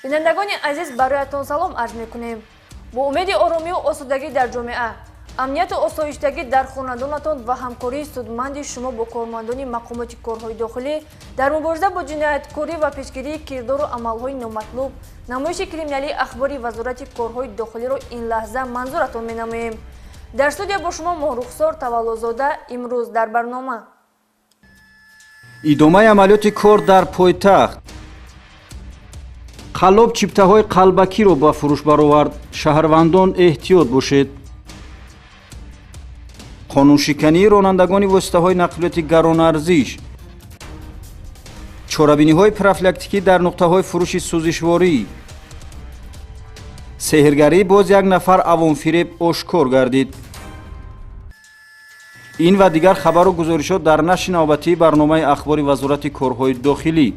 بینندگان عزیز برایتان سلام عرض میکنیم. با امید آرامی و آسودگی در جامعه، امنیت و آسایشگی در خانواده‌تان و همکاری سودمند شما با کارمندان مقامات کارهای داخلی در مبارزه با جنایتکاری و پیشگیری کردار و عملهای نامطلوب، نمایش کریمینالی اخباری وزارت کارهای داخلی را این لحظه منظورتان می‌نماییم. در استودیو با شما ماه رخسار تولدزاده. امروز در برنامه ادامه عملیات کار در پایتخت، қалоб чиптаҳои қалбакиро ба фурӯш баровард. шаҳрвандон эҳтиёт бошед. қонуншикании ронандагони воситаҳои нақлиёти гаронарзиш, чорабиниҳои профилактикӣ дар нуқтаҳои фурӯши сӯзишворӣ, сеҳргарии боз як нафар авонфиреб ошкор гардид. ин ва дигар хабару гузоришот дар нашри навбатии барномаи ахбори вазорати корҳои дохилӣ.